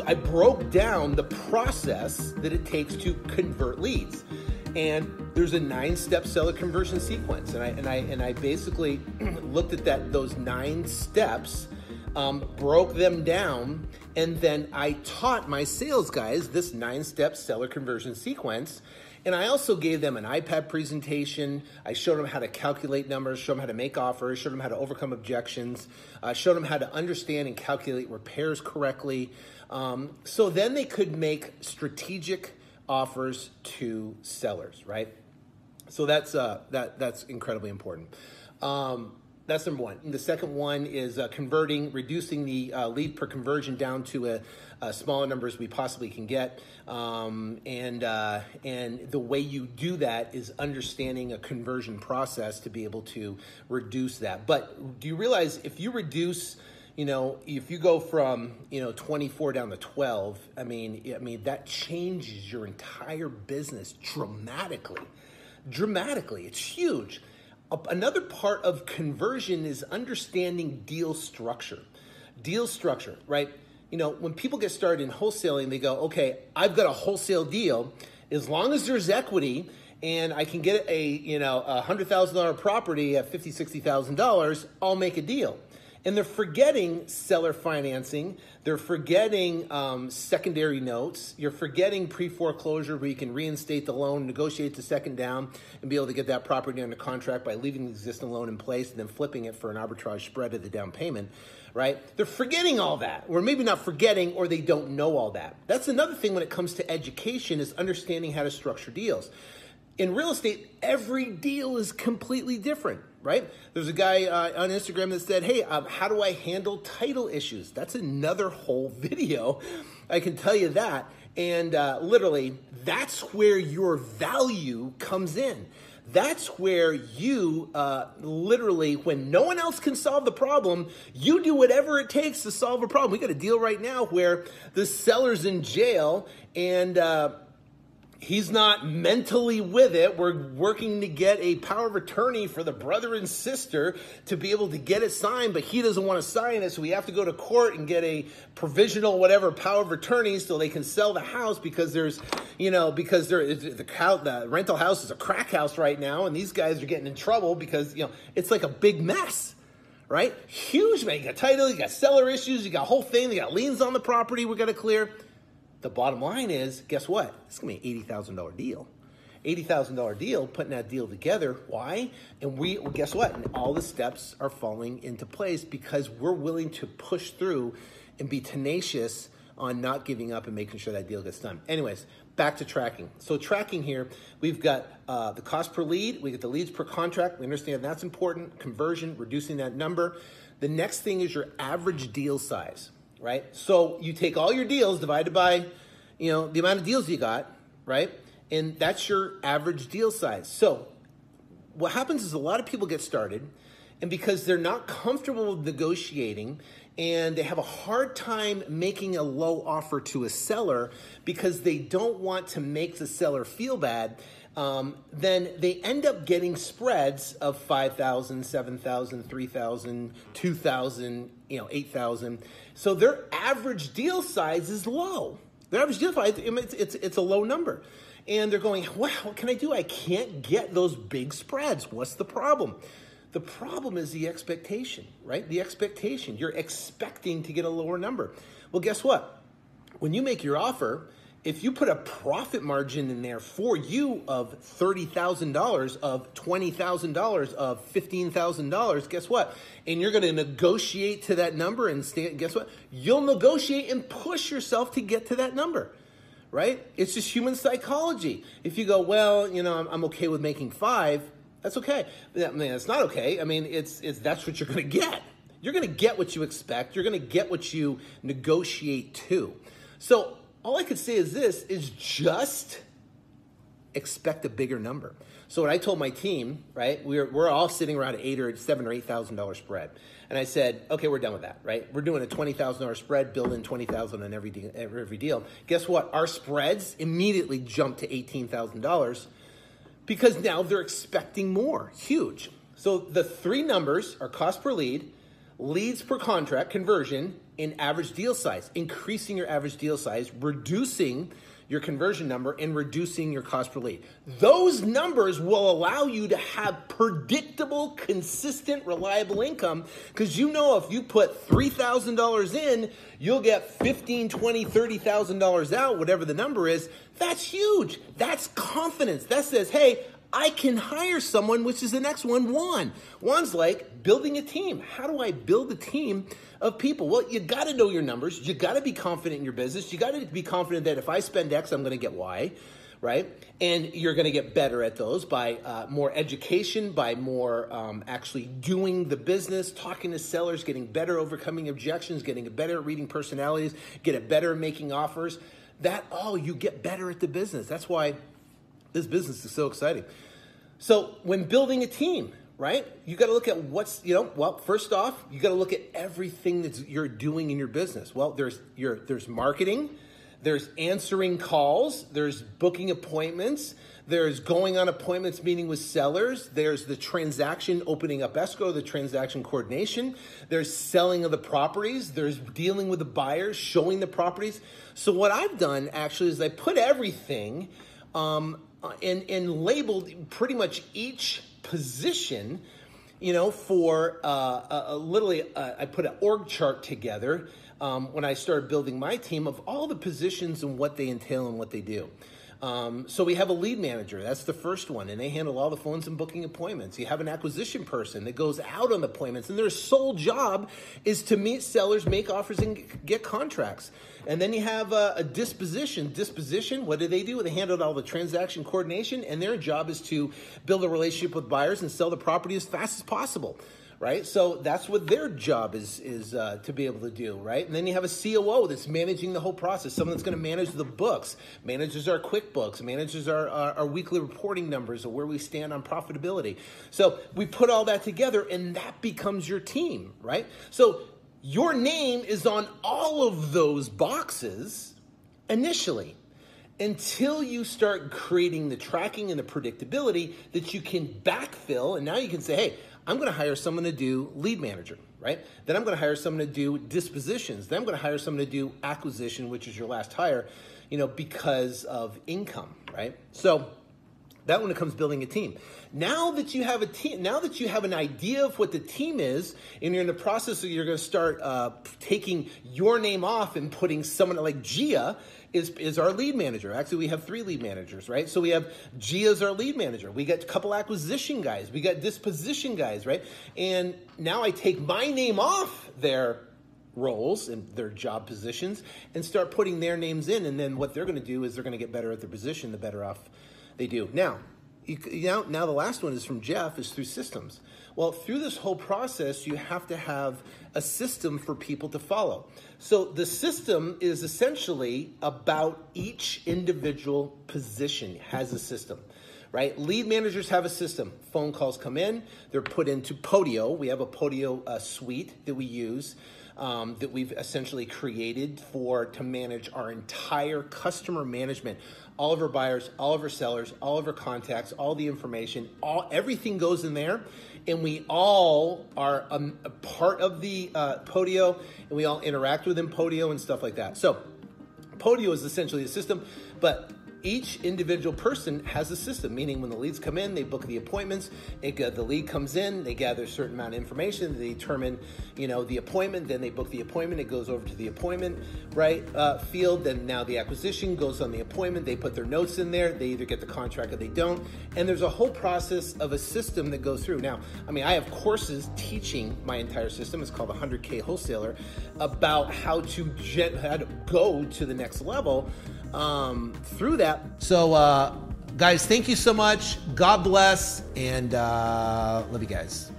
I broke down the process that it takes to convert leads. And there's a 9-step seller conversion sequence. And I basically looked at those 9 steps, broke them down, and then I taught my sales guys this 9-step seller conversion sequence. And I also gave them an iPad presentation. I showed them how to calculate numbers, showed them how to make offers, showed them how to overcome objections, showed them how to understand and calculate repairs correctly. So then they could make strategic offers to sellers, right? So that's incredibly important. That's number one. And the second one is reducing the lead per conversion down to a smaller number as we possibly can get. And the way you do that is understanding a conversion process to be able to reduce that. But do you realize if you reduce, if you go from 24 down to 12, I mean that changes your entire business dramatically. It's huge. Another part of conversion is understanding deal structure. Deal structure, right? When people get started in wholesaling, they go, okay, I've got a wholesale deal. As long as there's equity and I can get a $100,000 property at $50,000, $60,000, I'll make a deal. And they're forgetting seller financing. They're forgetting secondary notes. You're forgetting pre-foreclosure where you can reinstate the loan, negotiate the second down, and be able to get that property under contract by leaving the existing loan in place and then flipping it for an arbitrage spread of the down payment, right? They're forgetting all that, or maybe not forgetting, or they don't know all that. That's another thing when it comes to education is understanding how to structure deals. In real estate, every deal is completely different, right? There's a guy on Instagram that said, hey, how do I handle title issues? That's another whole video. I can tell you that. And literally, that's where your value comes in. That's where you literally, when no one else can solve the problem, you do whatever it takes to solve a problem. We got a deal right now where the seller's in jail and he's not mentally with it. We're working to get a power of attorney for the brother and sister to be able to get it signed, but he doesn't want to sign it, so we have to go to court and get a provisional whatever power of attorney so they can sell the house because the rental house is a crack house right now, and these guys are getting in trouble because it's like a big mess. Right? Huge, man. You got title, you got seller issues, you got a whole thing, you got liens on the property we got to clear. The bottom line is, guess what? It's going to be an $80,000 deal. $80,000 deal, putting that deal together. Why? And guess what? And all the steps are falling into place because we're willing to push through and be tenacious on not giving up and making sure that deal gets done. Anyways, back to tracking. So tracking here, we've got the cost per lead. We get the leads per contract. We understand that's important. Conversion, reducing that number. The next thing is your average deal size. Right? So you take all your deals divided by, the amount of deals you got, right? And that's your average deal size. So what happens is a lot of people get started, and because they're not comfortable with negotiating and they have a hard time making a low offer to a seller because they don't want to make the seller feel bad, then they end up getting spreads of 5,000, 7,000, 3,000, 2,000, 8,000. So their average deal size is low. Their average deal size, it's a low number. And they're going, wow, what can I do? I can't get those big spreads. What's the problem? The problem is the expectation, right? The expectation. You're expecting to get a lower number. Well, guess what? When you make your offer, if you put a profit margin in there for you of $30,000, of $20,000, of $15,000, guess what? And you're going to negotiate to that number and guess what? You'll negotiate and push yourself to get to that number, right? It's just human psychology. If you go, well, I'm okay with making 5, that's okay. I mean, it's not okay. I mean, that's what you're going to get. You're going to get what you expect. You're going to get what you negotiate to. So all I could say is this, is just expect a bigger number. So what I told my team, right, we're all sitting around $7,000 or $8,000 spread. And I said, okay, we're done with that, right? We're doing a $20,000 spread, building $20,000 on every deal. Guess what? Our spreads immediately jumped to $18,000 because now they're expecting more. Huge. So the 3 numbers are cost per lead, leads per contract conversion in average deal size, increasing your average deal size, reducing your conversion number, and reducing your cost per lead. Those numbers will allow you to have predictable, consistent, reliable income, because you know if you put $3,000 in, you'll get $15,000, $20,000, $30,000 out, whatever the number is. That's huge. That's confidence. That says, hey, I can hire someone, which is the next one, Juan. Juan's like building a team. How do I build a team of people? Well, you got to know your numbers. You got to be confident in your business. You got to be confident that if I spend X, I'm going to get Y, right? And you're going to get better at those by more education, by more actually doing the business, talking to sellers, getting better, overcoming objections, getting better at reading personalities, get better at making offers. You get better at the business. That's why this business is so exciting. So when building a team, right, you got to look at first off, you got to look at everything that you're doing in your business. Well, there's marketing, there's answering calls, there's booking appointments, there's going on appointments, meeting with sellers, there's the transaction, opening up escrow, the transaction coordination, there's selling of the properties, there's dealing with the buyers, showing the properties. So what I've done actually is I put everything and labeled pretty much each position, for literally, I put an org chart together when I started building my team of all the positions and what they entail and what they do. So we have a lead manager. That's the first one, and they handle all the phones and booking appointments. You have an acquisition person that goes out on appointments, and their sole job is to meet sellers, make offers, and get contracts. And then you have a disposition. Disposition, what do? They handle all the transaction coordination, and their job is to build a relationship with buyers and sell the property as fast as possible. Right? So that's what their job is to be able to do, right? And then you have a COO that's managing the whole process, someone that's going to manage the books, manages our QuickBooks, manages our weekly reporting numbers of where we stand on profitability. So we put all that together, and that becomes your team, right? So your name is on all of those boxes initially, until you start creating the tracking and the predictability that you can backfill. And now you can say, hey, I'm going to hire someone to do lead manager, right? Then I'm going to hire someone to do dispositions. Then I'm going to hire someone to do acquisition, which is your last hire, because of income, right? So that when it comes building a team. Now that you have a team, now that you have an idea of what the team is, and you're in the process of, you're going to start taking your name off and putting someone like Gia is our lead manager. Actually, we have 3 lead managers, right? So we have Gia as our lead manager. We got a couple acquisition guys. We got disposition guys, right? And now I take my name off their roles and their job positions and start putting their names in. And then what they're going to do is they're going to get better at their position, the better off they do. Now the last one is from Jeff, is through systems. Well, through this whole process, you have to have a system for people to follow. So the system is essentially about each individual position has a system, right? Lead managers have a system. Phone calls come in, they're put into Podio. We have a Podio suite that we use that we've essentially created to manage our entire customer management. All of our buyers, all of our sellers, all of our contacts, all the information, everything goes in there, and we all are a part of the Podio, and we all interact within Podio and stuff like that. So Podio is essentially a system, but each individual person has a system, meaning when the leads come in, they book the appointments. The lead comes in, they gather a certain amount of information, they determine, the appointment, then they book the appointment, it goes over to the appointment, field, then now the acquisition goes on the appointment, they put their notes in there, they either get the contract or they don't, and there's a whole process of a system that goes through. Now, I have courses teaching my entire system, it's called 100K Wholesaler, about how to go to the next level through that. So guys, thank you so much. God bless, and love you guys.